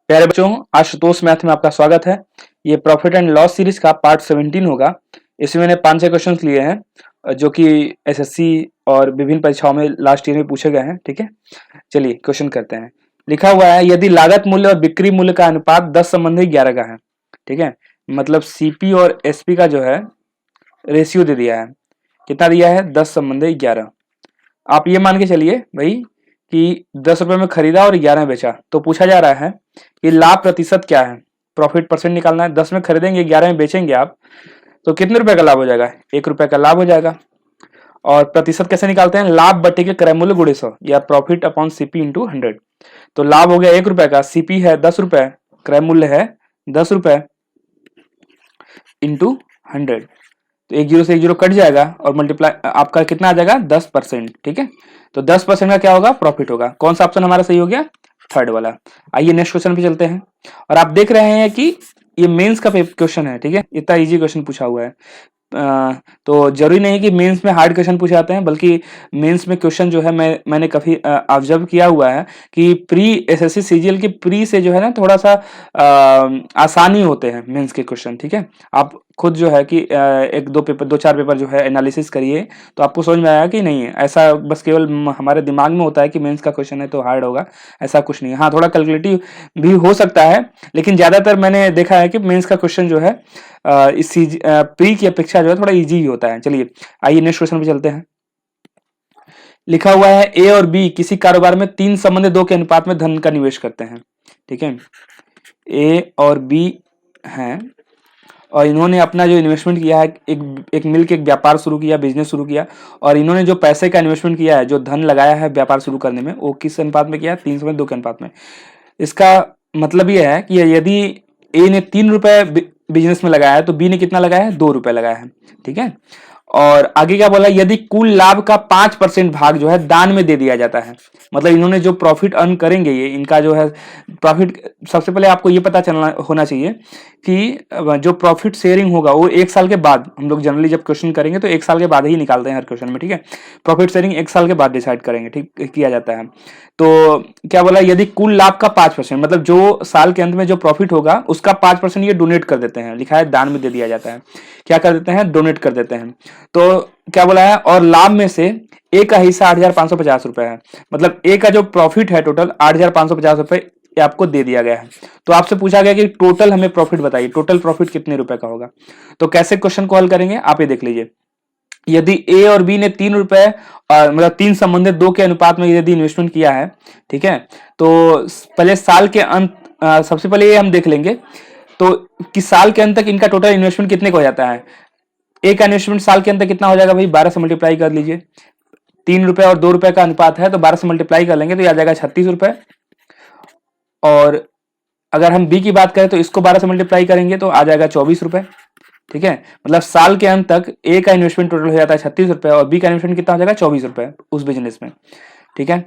प्यारे बच्चों, आशुतोष मैथ में आपका स्वागत है। ये प्रॉफिट एंड लॉस सीरीज का पार्ट 17 होगा। इसमें मैंने 5-6 क्वेश्चन लिए हैं जो कि एसएससी और विभिन्न परीक्षाओं में लास्ट ईयर में पूछे गए हैं। ठीक है, चलिए क्वेश्चन करते हैं। लिखा हुआ है, यदि लागत मूल्य और बिक्री मूल्य का अनुपात 10 संबंधी 11 का है। ठीक है, मतलब सीपी और एसपी का जो है रेशियो दे दिया है। कितना दिया है? 10 संबंधी 11। आप ये मान के चलिए भाई कि 10 रुपए में खरीदा और 11 में बेचा, तो पूछा जा रहा है कि लाभ प्रतिशत क्या है। प्रॉफिट परसेंट निकालना है। 10 में खरीदेंगे, 11 में बेचेंगे आप, तो कितने रुपए का लाभ हो जाएगा? 1 रुपए का लाभ हो जाएगा। और प्रतिशत कैसे निकालते हैं? लाभ बटे के क्रय मूल्य गुणे 100 या प्रॉफिट अपॉन सीपी इंटू 100। तो लाभ हो गया 1 रुपए का, सीपी है 10 रुपए, क्रय मूल्य है 10 रुपए इंटू 100। तो 1 जीरो से 1 जीरो कट जाएगा और मल्टीप्लाई आपका कितना आ जाएगा? 10%। ठीक है, तो 10% का क्या होगा? प्रॉफिट होगा। कौन सा ऑप्शन हमारा सही हो गया? थर्ड वाला। आइए नेक्स्ट क्वेश्चन पे चलते हैं। और आप देख रहे हैं कि ये मेंस का क्वेश्चन है। ठीक है, इतना इजी क्वेश्चन पूछा हुआ है। तो जरूरी नहीं कि मेंस में हार्ड क्वेश्चन पूछे जाते हैं, बल्कि मेंस में क्वेश्चन जो है मैंने काफी ऑब्जर्व किया हुआ है कि प्री एसएससी सीजीएल के प्री से जो है ना थोड़ा सा आसानी होते हैं मेंस के क्वेश्चन। ठीक है, आप खुद जो है कि एक दो चार पेपर जो है एनालिसिस करिए तो आपको समझ में आएगा कि नहीं है ऐसा बस केवल हमारे दिमाग में होता है कि मेंस का क्वेश्चन है तो हार्ड होगा। ऐसा कुछ नहीं है। हाँ, थोड़ा कैलकुलेटिव भी हो सकता है, लेकिन ज्यादातर मैंने देखा है कि मेंस का क्वेश्चन जो है इस प्री की अपेक्षा जो है थोड़ा इजी ही होता है। चलिए आइए नेक्स्ट क्वेश्चन पे चलते हैं। लिखा हुआ है, ए और बी किसी कारोबार में 3 संबंधित 2 के अनुपात में धन का निवेश करते हैं। ठीक है, ए और बी हैं और इन्होंने अपना जो इन्वेस्टमेंट किया है, एक मिल के एक व्यापार शुरू किया, बिजनेस शुरू किया, और इन्होंने जो पैसे का इन्वेस्टमेंट किया है, जो धन लगाया है व्यापार शुरू करने में, वो किस अनुपात में किया है? 3:2 के अनुपात में। इसका मतलब यह है कि यदि ए ने 3 रुपए बिजनेस में लगाया है तो बी ने कितना लगाया है? 2 रुपए लगाया है। ठीक है, और आगे क्या बोला? यदि कुल लाभ का 5% भाग जो है दान में दे दिया जाता है। मतलब इन्होंने जो प्रॉफिट अर्न करेंगे, ये इनका जो है प्रॉफिट, सबसे पहले आपको ये पता चलना होना चाहिए कि जो प्रॉफिट शेयरिंग होगा वो 1 साल के बाद, हम लोग जनरली जब क्वेश्चन करेंगे तो 1 साल के बाद ही निकालते हैं हर क्वेश्चन में। ठीक है, प्रॉफिट शेयरिंग 1 साल के बाद डिसाइड करेंगे, ठीक किया जाता है। तो क्या बोला? यदि कुल लाभ का 5%, मतलब जो साल के अंत में जो प्रॉफिट होगा उसका 5% ये डोनेट कर देते हैं। लिखा है दान में दे दिया जाता है। क्या कर देते हैं? डोनेट कर देते हैं। तो क्या बोला है? और लाभ में से ए का हिस्सा 8,550 रुपए है। मतलब ए का जो प्रॉफिट है टोटल 8,550 रुपए ये आपको दे दिया गया है। तो आपसे पूछा गया कि टोटल हमें प्रॉफिट बताइए, टोटल प्रॉफिट कितने रुपए का होगा। तो कैसे क्वेश्चन को हल करेंगे आप ये देख लीजिए। यदि ए और बी ने 3 रुपए मतलब 3 संबंधित 2 के अनुपात में यदि इन्वेस्टमेंट किया है, ठीक है, तो पहले साल के अंत सबसे पहले ये हम देख लेंगे तो कि साल के अंत तक इनका टोटल इन्वेस्टमेंट कितने का हो जाता है। ए का इन्वेस्टमेंट साल के अंत तक कितना हो जाएगा भाई? 12 से मल्टीप्लाई कर लीजिए। 3 रुपए और 2 रुपए का अनुपात है तो 12 से मल्टीप्लाई कर लेंगे तो आ जाएगा 36 रुपए। और अगर हम बी की बात करें तो इसको 12 से मल्टीप्लाई करेंगे तो आ जाएगा 24 रुपए। ठीक है, मतलब साल के अंत तक ए का इन्वेस्टमेंट टोटल हो जाता है 36 रुपए और बी का इन्वेस्टमेंट कितना हो जाएगा? 24 रुपए उस बिजनेस में। ठीक है,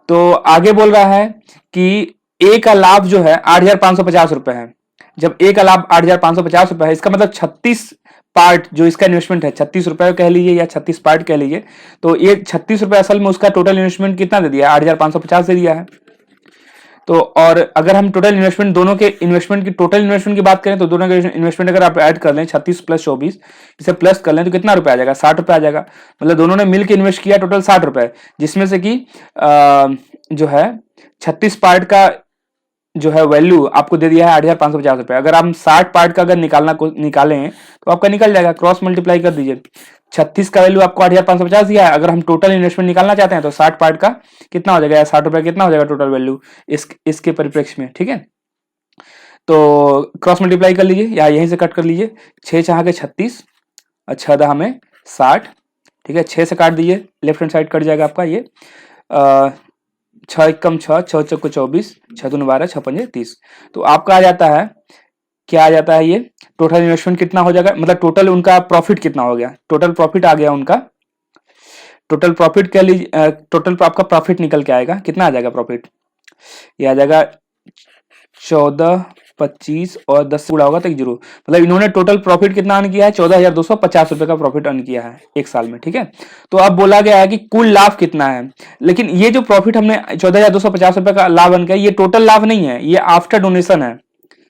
तो आगे बोल रहा है कि ए का लाभ जो है 8,550 रुपए है। जब ए का लाभ 8,550 रुपए है, इसका मतलब 36 पार्ट जो इसका इन्वेस्टमेंट है, 36 रुपए कह लीजिए या 36 पार्ट कह लीजिए, तो ये 36 रुपए असल में उसका टोटल इन्वेस्टमेंट कितना दे दिया? 8,550 दे दिया है। तो और अगर हम टोटल इन्वेस्टमेंट, दोनों के इन्वेस्टमेंट की टोटल इन्वेस्टमेंट की बात करें तो दोनों के इन्वेस्टमेंट अगर आप ऐड कर लें 36 प्लस 24, इसे प्लस कर लें तो कितना रुपए आ जाएगा? 60 रुपए आ जाएगा। मतलब दोनों ने मिलकर इन्वेस्ट किया टोटल 60 रुपए, जिसमें से कि जो है 36 पार्ट का जो है वैल्यू आपको दे दिया है 8,550 रुपए। अगर हम 60 पार्ट का अगर निकालें तो आपका निकल जाएगा, क्रॉस मल्टीप्लाई कर दीजिए। 36 का वैल्यू आपको 8,550 दिया है, अगर हम टोटल इन्वेस्टमेंट निकालना चाहते हैं तो 60 पार्ट का कितना हो जाएगा? 60 रुपए कितना हो जाएगा टोटल वैल्यू इसके परिप्रेक्ष्य में। ठीक है, तो क्रॉस मल्टीप्लाई कर लीजिए या यहीं से कट कर लीजिए। 6 चाह के 36 और 6 दहा में 60। ठीक है, 6 से काट दीजिए, लेफ्ट हैंड साइड कट जाएगा आपका ये। 6 एकम 6, 6 चौक 24, 6 दूनी 12, 6 पंजे 30। तो आपका आ जाता है, क्या आ जाता है ये? टोटल इन्वेस्टमेंट कितना हो जाएगा, मतलब टोटल उनका प्रॉफिट कितना हो गया? टोटल प्रॉफिट आ गया उनका, टोटल प्रॉफिट कह लीजिए, टोटल आपका प्रॉफिट निकल के आएगा। कितना आ जाएगा प्रॉफिट? ये आ जाएगा 14 25 और 10 से गुणा होगा तो 1 जीरो, मतलब इन्होंने टोटल प्रॉफिट कितना अर्न किया है, 14,250 रुपए का प्रॉफिट अर्न किया है एक साल में, ठीक है। तो अब बोला गया है कि कुल लाभ कितना है, लेकिन ये जो प्रॉफिट हमने 14,250 रुपए का लाभ अर्न किया, ये टोटल लाभ नहीं है, ये आफ्टर डोनेशन है,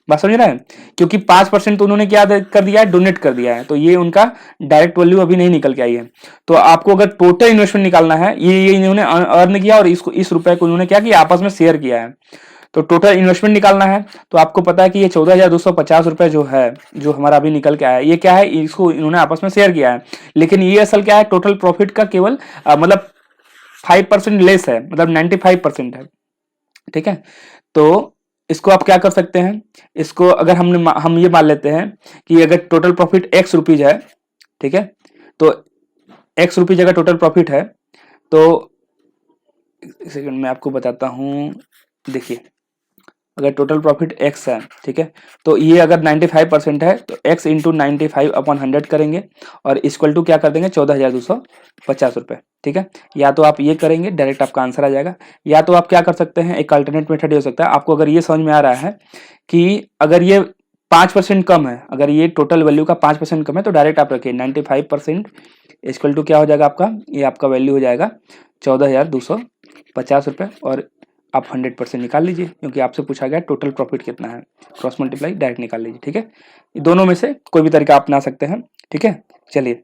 बात समझ रहे हैं, क्योंकि 5% तो उन्होंने क्या कर दिया है, डोनेट कर दिया है, तो ये उनका डायरेक्ट वैल्यू अभी नहीं निकल के आई है। तो आपको अगर टोटल इन्वेस्टमेंट निकालना है, ये इन्होंने अर्न किया और इस रुपए को उन्होंने क्या किया, आपस में शेयर किया है, तो टोटल इन्वेस्टमेंट निकालना है। तो आपको पता है कि ये 14,250 रुपए जो है, जो हमारा अभी निकल के आया है, ये क्या है, इसको इन्होंने आपस में शेयर किया है, लेकिन ये असल क्या है, टोटल प्रॉफिट का केवल मतलब 5% लेस है, मतलब 95% है, ठीक है। तो इसको आप क्या कर सकते हैं, इसको अगर हम ये मान लेते हैं कि अगर टोटल प्रॉफिट x रुपीज है, ठीक है, तो x रुपीज अगर टोटल प्रॉफिट है, तो एक सेकंड में आपको बताता हूं, देखिए अगर टोटल प्रॉफिट x है, ठीक है, तो ये अगर 95% है तो x इंटू 95/100 करेंगे और इक्वल टू क्या कर देंगे, 14,250 रुपए, ठीक है। या तो आप ये करेंगे, डायरेक्ट आपका आंसर आ जाएगा, या तो आप क्या कर सकते हैं, एक अल्टरनेट मेथड हो सकता है आपको, अगर ये समझ में आ रहा है कि अगर ये 5% कम है, अगर ये टोटल वैल्यू का 5% कम है, तो डायरेक्ट आप रखिए 95% इक्वल टू क्या हो जाएगा आपका, ये आपका वैल्यू हो जाएगा 14,250 रुपए, और आप 100% निकाल लीजिए, क्योंकि आपसे पूछा गया टोटल प्रॉफिट कितना है, क्रॉस मल्टीप्लाई डायरेक्ट निकाल लीजिए, ठीक है। दोनों में से कोई भी तरीका अपना सकते हैं, ठीक है। चलिए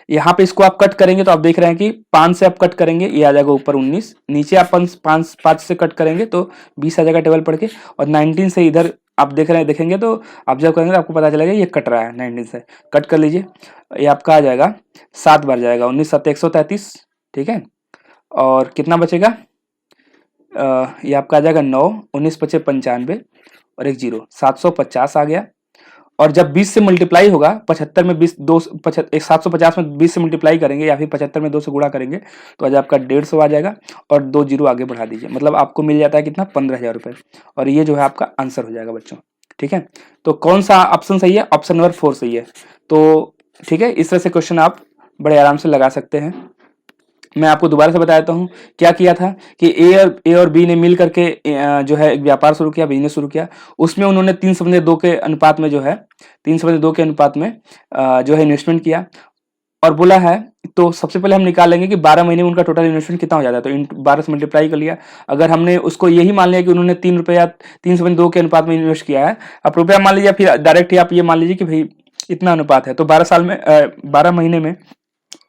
यहाँ पे इसको आप कट करेंगे तो आप देख रहे हैं कि 5 से आप कट करेंगे, ये आ जाएगा ऊपर 19, नीचे आप 5 से कट करेंगे तो 20 आ जाएगा टेबल पढ़ के, और 19 से इधर आप देखेंगे तो ऑब्जर्व करेंगे तो आपको पता चलेगा ये कट रहा है, 19 से कट कर लीजिए, ये आपका आ जाएगा 7 बार जाएगा, 19 7 133, ठीक है। और कितना बचेगा, ये आपका आ जाएगा 9, 19 पचे 95 और 1 जीरो, 750 आ गया। और जब 20 से मल्टीप्लाई होगा, 75 में 20 दो 750 में 20 से मल्टीप्लाई करेंगे या फिर 75 में 2 से गुणा करेंगे तो आज आपका 150 आ जाएगा, और 2 जीरो आगे बढ़ा दीजिए, मतलब आपको मिल जाता है कितना, 15,000 रुपए, और ये जो है आपका आंसर हो जाएगा बच्चों, ठीक है। तो कौन सा ऑप्शन सही है, ऑप्शन नंबर 4 सही है। तो ठीक है, इस तरह से क्वेश्चन आप बड़े आराम से लगा सकते हैं। मैं आपको दोबारा से बता देता हूँ क्या किया था कि ए और बी ने मिल करके जो है एक व्यापार शुरू किया, बिजनेस शुरू किया, उसमें उन्होंने 3:2 के अनुपात में जो है 3:2 के अनुपात में जो है इन्वेस्टमेंट किया, और बोला है तो सबसे पहले हम निकालेंगे कि 12 महीने में उनका टोटल इन्वेस्टमेंट कितना हो जाता है, तो 12 से मल्टीप्लाई कर लिया। अगर हमने उसको यही मान लिया कि उन्होंने 3 रुपया 3:2 के अनुपात में इन्वेस्ट किया है, अब रुपया मान लीजिए, फिर डायरेक्ट ही आप ये मान लीजिए कि भाई इतना अनुपात है, तो 12 महीने में,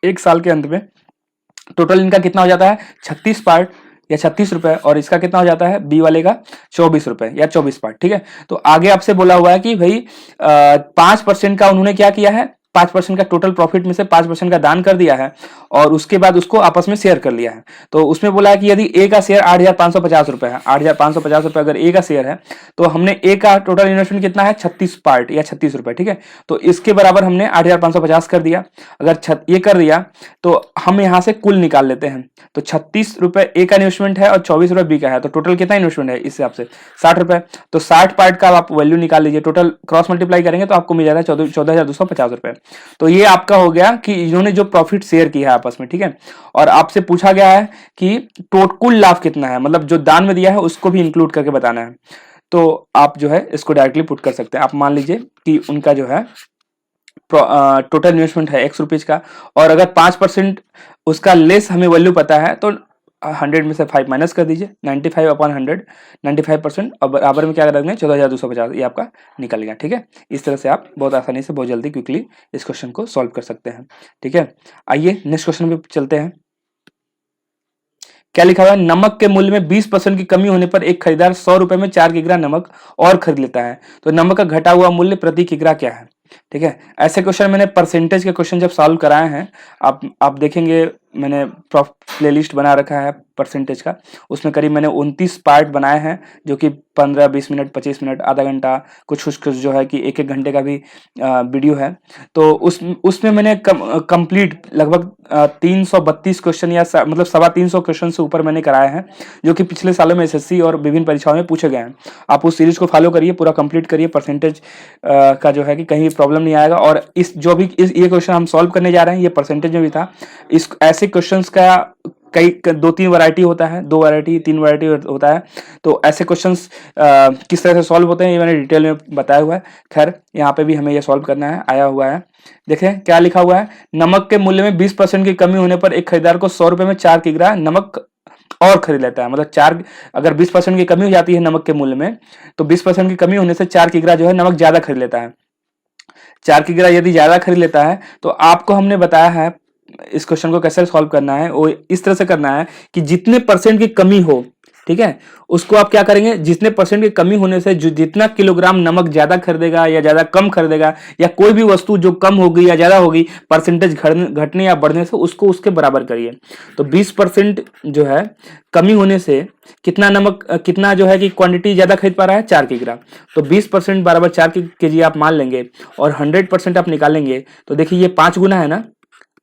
एक साल के अंत में टोटल इनका कितना हो जाता है, 36 पार्ट या 36 रुपए, और इसका कितना हो जाता है, बी वाले का 24 रुपए या 24 पार्ट, ठीक है। तो आगे आपसे बोला हुआ है कि भाई 5% का उन्होंने क्या किया है, 5% का टोटल प्रॉफिट में से 5% का दान कर दिया है, और उसके बाद उसको आपस में शेयर कर लिया है। तो उसमें बोला है कि यदि ए का शेयर 8,550 रुपए है, 8,550 रुपए अगर ए का शेयर है, तो हमने ए का टोटल इन्वेस्टमेंट कितना है, 36 पार्ट या 36 रुपए, ठीक है। तो इसके बराबर हमने 8,550 कर दिया, अगर ये कर दिया तो हम यहाँ से कुल निकाल लेते हैं, तो 36 रुपए ए का इन्वेस्टमेंट है और 24 रुपए बी का है, तो टोटल कितना इन्वेस्टमेंट है इस हिसाब से 60 रुपए। तो 60 पार्ट का आप वैल्यू निकाल लीजिए, टोटल क्रॉस मल्टीप्लाई करेंगे तो आपको मिल जाता है 14,250 रुपए। तो ये आपका हो गया कि इन्होंने जो प्रॉफिट शेयर किया है आपस में, ठीक है। और आपसे पूछा गया है कि कुल लाभ कितना है, मतलब जो दान में दिया है उसको भी इंक्लूड करके बताना है। तो आप जो है इसको डायरेक्टली पुट कर सकते हैं। आप मान लीजिए कि उनका जो है टोटल इन्वेस्टमेंट है x रुपीज का, और अगर 5% उसका लेस हमें वैल्यू पता है तो 100 में से 5 माइनस कर दीजिए, 95/100, 95%, और बराबर में क्या कर देंगे 14,250, ये आपका निकल गया, ठीक है। इस तरह से आप बहुत आसानी से, बहुत जल्दी, क्विकली इस क्वेश्चन को सॉल्व कर सकते हैं, ठीक है। आइए नेक्स्ट क्वेश्चन पे चलते हैं। क्या लिखा हुआ है, नमक के मूल्य में 20% की कमी होने पर एक खरीदार 100 रुपए में 4 किग्रा नमक और खरीद लेता है, तो नमक का घटा हुआ मूल्य प्रति किग्रा क्या है, ठीक है। ऐसे क्वेश्चन मैंने परसेंटेज के क्वेश्चन जब सॉल्व कराए हैं, आप देखेंगे मैंने प्लेलिस्ट बना रखा है परसेंटेज का, उसमें करीब मैंने 29 पार्ट बनाए हैं, जो कि 15 20 मिनट 25 मिनट आधा घंटा, कुछ जो है कि 1 घंटे का भी वीडियो है। तो उसमें मैंने कंप्लीट लगभग 332 क्वेश्चन या मतलब 350 क्वेश्चन से ऊपर मैंने कराए हैं, जो कि पिछले सालों में एसएससी और विभिन्न परीक्षाओं में पूछे गए हैं। आप उस सीरीज को फॉलो करिए, पूरा कंप्लीट करिए, परसेंटेज का जो है कि कहीं भी प्रॉब्लम नहीं आएगा। और ये क्वेश्चन हम सॉल्व करने जा रहे हैं, ये परसेंटेज में भी था। इस ऐसे क्वेश्चंस का कई 2-3 वैरायटी होता है, 2 वैरायटी 3 वैरायटी होता है। तो ऐसे क्वेश्चंस किस तरह से सॉल्व होते हैं ये मैंने डिटेल में बताया हुआ है। खैर यहाँ पे भी हमें ये सॉल्व करना है, आया हुआ है। देखें क्या लिखा हुआ है, नमक के मूल्य में 20% की कमी होने पर एक खरीदार को 100 रुपए में 4 किग्रा नमक और खरीद लेता है। मतलब 4, अगर 20% की कमी हो जाती है नमक के मूल्य में, तो 20% की कमी होने से 4 किग्रा जो है नमक ज्यादा खरीद लेता है। 4 किग्रा यदि ज्यादा खरीद लेता है तो आपको हमने बताया है इस क्वेश्चन को कैसे सॉल्व करना है, वो इस तरह से करना है कि जितने परसेंट की कमी हो, ठीक है, उसको आप क्या करेंगे, जितने परसेंट की कमी होने से जो जितना किलोग्राम नमक ज्यादा खरीदेगा या ज्यादा कम खरीदेगा, या कोई भी वस्तु जो कम होगी या ज्यादा होगी परसेंटेज घटने या बढ़ने से, उसको उसके बराबर करिए। तो 20% जो है कमी होने से कितना नमक, कितना जो है कि क्वांटिटी ज्यादा खरीद पा रहा है, 4 किग्रा। तो 20% बराबर 4 केजी आप मान लेंगे और 100% आप निकालेंगे। तो देखिए ये 5 गुना है ना,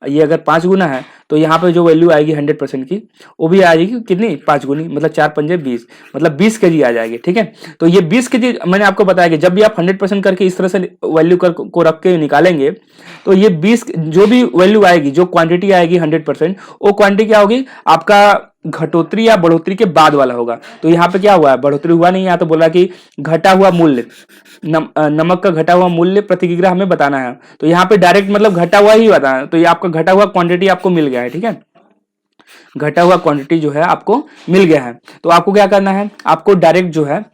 ये अगर 5 गुना है तो यहाँ पे जो वैल्यू आएगी 100% की वो भी आ जाएगी कितनी, 5 गुनी, मतलब 4 पंजे 20, मतलब 20 केजी आ जाएगी। ठीक है, तो ये 20 केजी मैंने आपको बताया कि जब भी आप 100% करके इस तरह से वैल्यू को रख के निकालेंगे तो ये 20 जो भी वैल्यू आएगी, जो क्वांटिटी आएगी 100%, वो क्वांटिटी क्या होगी, आपका घटोतरी या बढ़ोतरी के बाद वाला होगा। तो यहाँ पे क्या हुआ है, बढ़ोतरी हुआ नहीं, यहाँ तो बोला कि घटा हुआ मूल्य, नमक का घटा हुआ मूल्य प्रति किग्रा हमें बताना है। तो यहाँ पे डायरेक्ट मतलब घटा हुआ ही बताना है। तो ये आपका घटा हुआ क्वांटिटी आपको मिल गया है। ठीक है, घटा हुआ क्वांटिटी जो है आपको मिल गया है। तो आपको क्या करना है, आपको डायरेक्ट जो है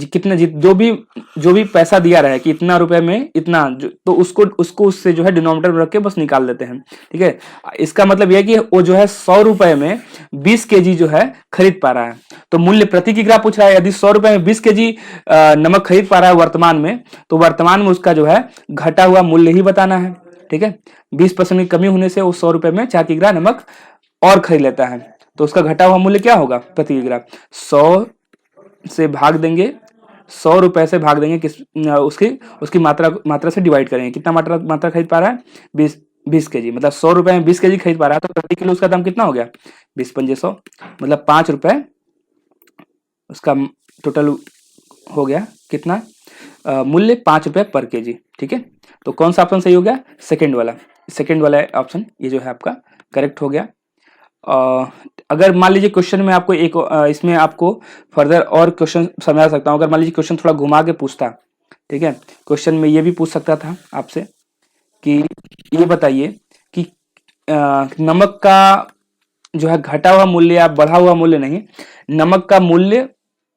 कितना जो भी पैसा दिया रहा है कि इतना रुपए में इतना, तो उसको उससे जो है डिनोमिनेटर में रख के बस निकाल देते हैं। ठीक है, इसका मतलब यह कि वो जो है 100 रुपए में 20 केजी जो है खरीद पा रहा है। तो मूल्य प्रति किग्रा पूछ रहा है, यदि 100 रुपए में 20 केजी नमक खरीद पा रहा है वर्तमान में, तो वर्तमान में उसका जो है घटा हुआ मूल्य ही बताना है। ठीक है, 20% की कमी होने से वो 100 रुपए में 4 किग्रा नमक और खरीद लेता है। तो उसका घटा हुआ मूल्य क्या होगा, प्रति किग्रा 100 से भाग देंगे, 100 रुपए से भाग देंगे किस उसकी मात्रा से डिवाइड करेंगे, कितना मात्रा खरीद पा रहा है, 20 केजी, मतलब 100 रुपए में 20 केजी खरीद पा रहा है, तो प्रति किलो उसका दाम कितना हो गया, 20 पंजे 100, मतलब 5 रुपए उसका टोटल हो गया कितना, मूल्य 5 रुपए पर केजी। ठीक है, तो कौन सा ऑप्शन सही हो गया, सेकंड वाला ऑप्शन ये जो है आपका करेक्ट हो गया। अगर मान लीजिए क्वेश्चन में आपको एक इसमें आपको फर्दर और क्वेश्चन समझा सकता हूं। अगर मान लीजिए क्वेश्चन थोड़ा घुमा के पूछता, ठीक है, क्वेश्चन में ये भी पूछ सकता था आपसे कि ये बताइए कि नमक का जो है घटा हुआ मूल्य या बढ़ा हुआ मूल्य नहीं, नमक का मूल्य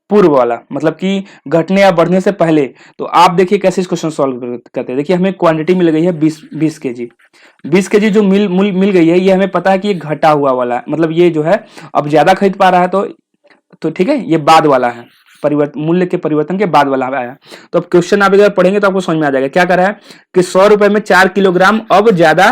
पूर्व वाला, मतलब कि घटने या बढ़ने से पहले। तो आप देखिए कैसे इस क्वेश्चन सॉल्व करते हैं। देखिए हमें क्वांटिटी मिल गई है 20 केजी, 20 केजी जो मिल गई है, ये हमें पता है कि ये घटा हुआ वाला है, मतलब ये जो है अब ज्यादा खरीद पा रहा है। तो ठीक है, ये बाद वाला है, मूल्य के परिवर्तन के बाद वाला आया। तो अब क्वेश्चन आप अगर पढ़ेंगे तो आपको समझ में आ जाएगा क्या कर रहा है कि 100 रुपए में 4 किलोग्राम अब ज्यादा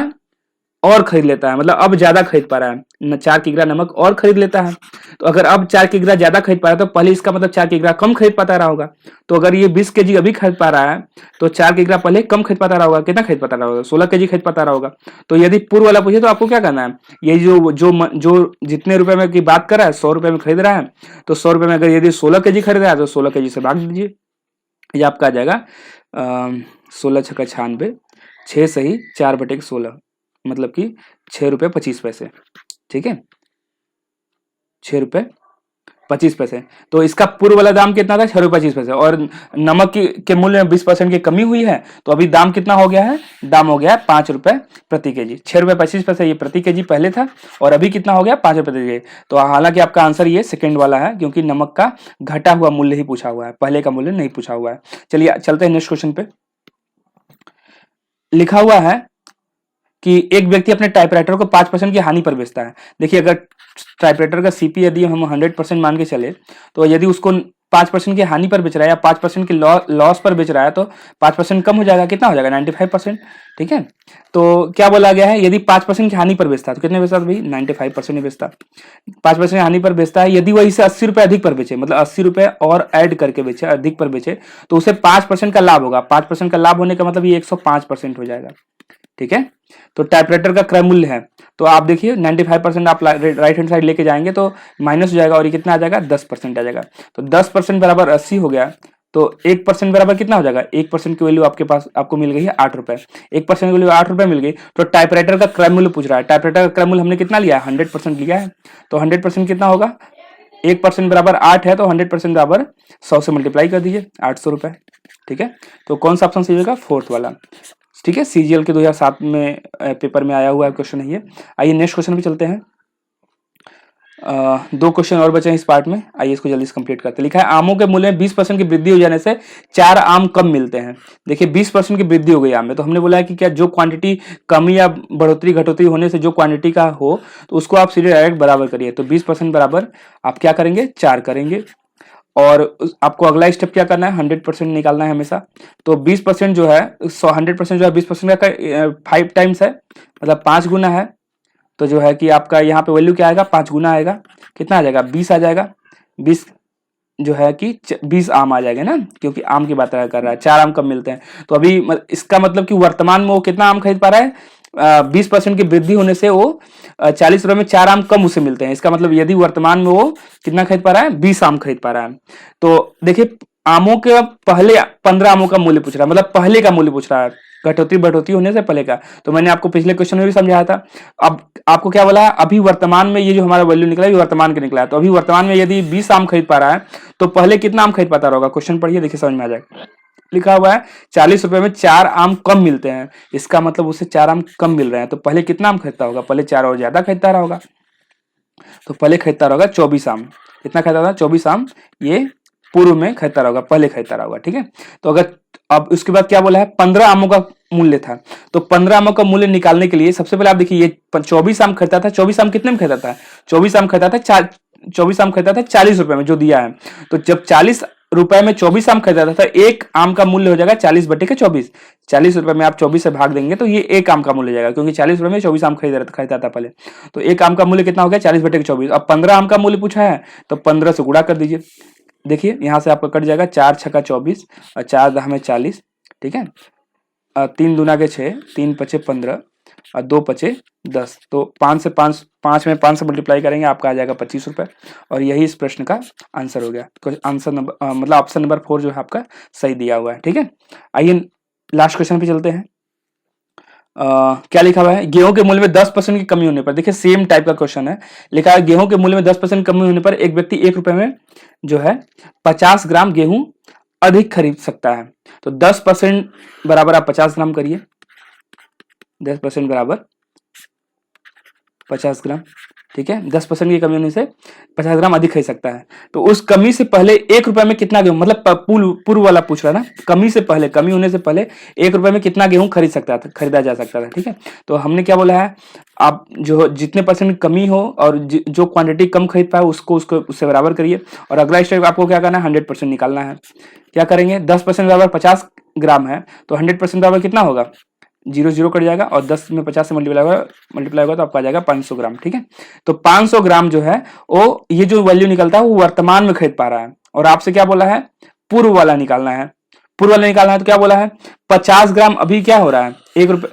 और खरीद लेता है, मतलब अब ज्यादा खरीद पा रहा है, 4 किग्रा नमक और खरीद लेता है। तो अगर अब 4 किग्रा ज्यादा खरीद पा रहा है तो पहले इसका मतलब 4 किग्रा कम खरीद पाता रहा होगा। तो अगर ये 20 केजी अभी खरीद पा रहा है तो 4 किग्रा पहले कम खरीद पाता रहा होगा, कितना खरीद पाता रहा होगा, 16 केजी खरीद पाता रहा होगा। तो यदि पूर्व वाला पूछे तो आपको क्या करना है, ये जो जितने रुपए में की बात कर रहा है 100 रुपए में खरीद रहा है, तो 100 रुपए में अगर यदि 16 केजी खरीद रहा है तो 16 केजी से भाग दीजिए, ये आपका आ जाएगा 16 छक्का 96, 6 सही 4/16, मतलब कि 6 रुपए 25 पैसे। ठीक है, 6 रुपए 25 पैसे। तो इसका पूर्व वाला दाम कितना था, 6 रुपए 25 पैसे, और नमक के मूल्य में 20% की कमी हुई है, तो अभी दाम कितना हो गया है, दाम हो गया है 5 रुपए प्रति केजी। 6 रुपए 25 पैसे ये प्रति केजी पहले था, और अभी कितना हो गया, 5 रुपए प्रति केजी। तो हालांकि आपका आंसर ये सेकंड वाला है, क्योंकि नमक का घटा हुआ मूल्य ही पूछा हुआ है, पहले का मूल्य नहीं पूछा हुआ है। चलिए चलते हैं नेक्स्ट क्वेश्चन पे। लिखा हुआ है कि एक व्यक्ति अपने टाइपराइटर को 5% की हानि पर बेचता है। देखिए अगर टाइपराइटर का सीपी यदि हम 100% मान के चले, तो यदि उसको 5% की हानि पर बेच रहा है या 5% की लॉस पर बेच रहा है, तो 5% कम हो जाएगा, कितना हो जाएगा, 95%। ठीक है, तो क्या बोला गया है, यदि 5% की हानि पर बेचता है तो कितने बेचता भाई, 95% ही बेचता। 5% हानि पर बेचता है, यदि वह इसे 80 रुपए अधिक पर बेचे, मतलब 80 रुपए और ऐड करके बेचे, अधिक पर बेचे, तो उसे 5% का लाभ होगा। 5% का लाभ होने का मतलब ये 105% हो जाएगा। ठीक है, तो टाइपराइटर का क्रय मूल्य है, तो आप देखिए 95% आप राइट हैंड साइड लेके जाएंगे तो माइनस हो जाएगा, और ये कितना आ जाएगा, 10% आ जाएगा। तो 10% बराबर 80 हो गया, तो 1% बराबर कितना हो जाएगा, 1% की वैल्यू आपके पास आपको मिल गई है 8 रुपए। 1% की वैल्यू 8 रुपए मिल गई, तो टाइपराइटर का क्रय मूल्य पूछ रहा है। टाइपराइटर का क्रय मूल्य हमने कितना लिया है, 100% लिया है। तो 100% कितना होगा, 1% बराबर 8 है, तो 100% बराबर 100 से मल्टीप्लाई कर दीजिए, 800 रुपए। ठीक है, तो कौन सा ऑप्शन सही होगा, फोर्थ वाला। ठीक है, सीजीएल के 2007 में पेपर में आया हुआ है क्वेश्चन है ये। आइए नेक्स्ट क्वेश्चन पे चलते हैं। दो क्वेश्चन और बचे हैं इस पार्ट में, आइए इसको जल्दी से कंप्लीट करते हैं। लिखा है आमों के मूल्य में 20% की वृद्धि हो जाने से 4 आम कम मिलते हैं। देखिए 20% की वृद्धि हो गई आम में, तो हमने बोला है कि क्या जो क्वांटिटी कमी या बढ़ोतरी घटोतरी होने से जो क्वांटिटी का हो तो उसको आप सीधे डायरेक्ट बराबर करिए। तो 20% बराबर आप क्या करेंगे, 4 करेंगे। और आपको अगला स्टेप क्या करना है, 100% निकालना है हमेशा। तो 20% जो है 100% जो है 20% का 5 टाइम्स है, मतलब 5 गुना है। तो जो है कि आपका यहाँ पे वैल्यू क्या आएगा, 5 गुना आएगा, कितना आ जाएगा, 20 आ जाएगा। 20 जो है कि 20 आम आ जाएगा ना, क्योंकि आम की बात कर रहा है, 4 आम कब मिलते हैं। तो अभी इसका मतलब कि वर्तमान में वो कितना आम खरीद पा रहा है, 20% की वृद्धि होने से वो 40 रुपए में 4 आम कम उसे मिलते हैं। इसका मतलब यदि वर्तमान में वो कितना खरीद पा रहा है, 20 आम खरीद पा रहा है। तो देखिए आमों के पहले 15 आमों का मूल्य पूछ रहा है, मतलब पहले का मूल्य पूछ रहा है, घटोतरी बढ़ोतरी होने से पहले का। तो मैंने आपको पिछले क्वेश्चन में भी समझाया था। अब आपको क्या बोला है, अभी वर्तमान में ये जो हमारा वैल्यू निकला है वर्तमान का निकला है। तो अभी वर्तमान में यदि 20 आम खरीद पा रहा है तो पहले कितना आम खरीद पाता होगा, क्वेश्चन पढ़िए, देखिए समझ में आ जाएगा। लिखा हुआ है 40 रुपए में 4 आम कम मिलते हैं, इसका मतलब उसे 4 आम कम मिल रहे हैं। तो पहले कितना आम खरीदता होगा, पहले 4 और ज्यादा खरीदता रहा होगा। तो पहले खरीदता होगा 24 आम, कितना खरीदता था, 24 आम ये पूर्व में खरीदता रहा होगा, पहले खरीदता रहा होगा। ठीक है, तो अगर अब उसके बाद क्या बोला है, 15 आमों का मूल्य था। तो 15 आमों का मूल्य निकालने के लिए सबसे पहले आप देखिए, ये 24 आम खरीदा था, 24 आम कितने में खरीदा था, 24 आम खरीदा था 24 आम खरीदा था 40 रुपए में जो दिया है। तो जब 40 रुपए में 24 आम खरीदा था, तो एक आम का मूल्य हो जाएगा 40/24। 40 रुपए में आप 24 से भाग देंगे तो ये एक आम का मूल्य हो जाएगा, क्योंकि 40 रुपए में 24 आम खरीदा था पहले। तो एक आम का मूल्य कितना हो गया, 40/24। अब 15 आम का मूल्य पूछा है, तो 15 से गुणा कर दीजिए। देखिए यहां से आपका कट जाएगा, 4 छक्का 24 और 4 दहा में 40। ठीक है, 3 दूना के 6, 3 पचे 15 और 2 पचे 10। तो 5 से 5 में 5 से मल्टीप्लाई करेंगे, आपका आ जाएगा 25 रुपए। और यही इस प्रश्न का आंसर हो गया। तो आंसर नंबर मतलब ऑप्शन नंबर 4 जो है आपका सही दिया हुआ है। ठीक है, आइए लास्ट क्वेश्चन पे चलते हैं। क्या लिखा हुआ है, गेहूं के मूल्य में 10% की कमी होने पर, देखिए सेम टाइप का क्वेश्चन है। लिखा है गेहूं के मूल्य में 10% कमी होने पर एक व्यक्ति 1 रुपए में जो है 50 ग्राम गेहूं अधिक खरीद सकता है। तो 10% बराबर आप 50 ग्राम करिए, 10% बराबर 50 ग्राम। ठीक है, 10% की कमी होने से 50 ग्राम अधिक खरीद सकता है। तो उस कमी से पहले 1 रुपए में कितना गेहूं, मतलब पूर्व वाला पूछ रहा है ना, कमी से पहले, कमी होने से पहले 1 रुपए में कितना गेहूं खरीदा जा सकता था। ठीक है, तो हमने क्या बोला है, आप जो जितने परसेंट कमी हो और जो क्वांटिटी कम खरीद पाए उसको उससे बराबर करिए। और अगला स्टेप आपको क्या करना है, 100% निकालना है। क्या करेंगे, 10% बराबर 50 ग्राम है, तो 100% बराबर कितना होगा, 0 0 कट जाएगा और 10 में 50 से मल्टीप्लाई होगा तो आपका आ जाएगा 500 ग्राम। ठीक है, तो 500 ग्राम जो है वो ये जो वैल्यू निकलता है वो वर्तमान में खरीद पा रहा है। और आपसे क्या बोला है, पूर्व वाला निकालना है। पूर्व वाला निकालना है तो क्या बोला है, 50 ग्राम अभी क्या हो रहा है, 1 रुपए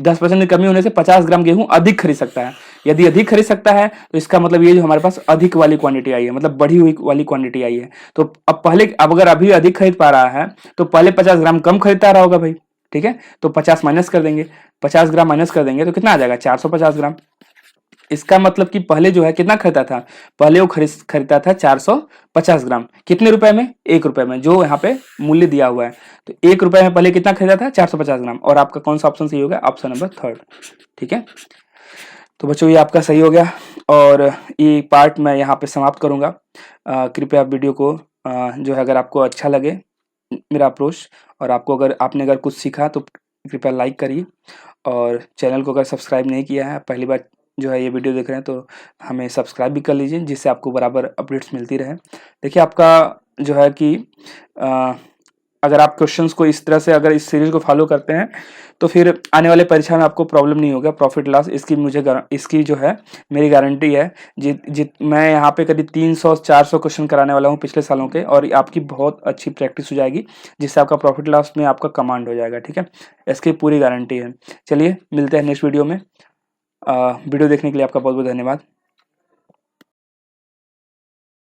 10% की कमी होने से 50 ग्राम गेहूं अधिक खरीद सकता है। यदि अधिक खरीद सकता है तो इसका मतलब ये जो हमारे पास अधिक वाली क्वांटिटी आई है, मतलब बढ़ी हुई वाली क्वांटिटी आई है। तो अब अगर अभी अधिक खरीद पा रहा है तो पहले 50 ग्राम कम खरीदता रहा होगा भाई। ठीक है, तो 50 माइनस कर देंगे, 50 ग्राम माइनस कर देंगे तो कितना आ जाएगा, 450 ग्राम। इसका मतलब कि पहले जो है कितना खरीदा था, पहले वो खरीदता था 450 ग्राम, कितने रुपए में, 1 रुपए में, जो यहाँ पे मूल्य दिया हुआ है। तो 1 रुपए में पहले कितना खरीदा था, 450 ग्राम। और आपका कौन सा ऑप्शन सही होगा, ऑप्शन नंबर 3। ठीक है, तो बच्चों ये आपका सही हो गया और ये पार्ट मैं यहाँ पे समाप्त करूंगा। कृपया वीडियो को जो है अगर आपको अच्छा लगे मेरा अप्रोच और आपको आपने अगर कुछ सीखा तो कृपया लाइक करिए। और चैनल को अगर सब्सक्राइब नहीं किया है, पहली बार जो है ये वीडियो देख रहे हैं तो हमें सब्सक्राइब भी कर लीजिए, जिससे आपको बराबर अपडेट्स मिलती रहे। देखिए आपका जो है कि अगर आप क्वेश्चंस को इस तरह से अगर इस सीरीज को फॉलो करते हैं तो फिर आने वाले परीक्षा में आपको प्रॉब्लम नहीं होगा, प्रॉफिट लॉस इसकी जो है मेरी गारंटी है। मैं यहाँ पे करीब 300-400 क्वेश्चन कराने वाला हूँ पिछले सालों के, और आपकी बहुत अच्छी प्रैक्टिस हो जाएगी जिससे आपका प्रॉफिट लॉस में आपका कमांड हो जाएगा। ठीक है, इसकी पूरी गारंटी है। चलिए मिलते हैं नेक्स्ट वीडियो में। वीडियो देखने के लिए आपका बहुत बहुत धन्यवाद।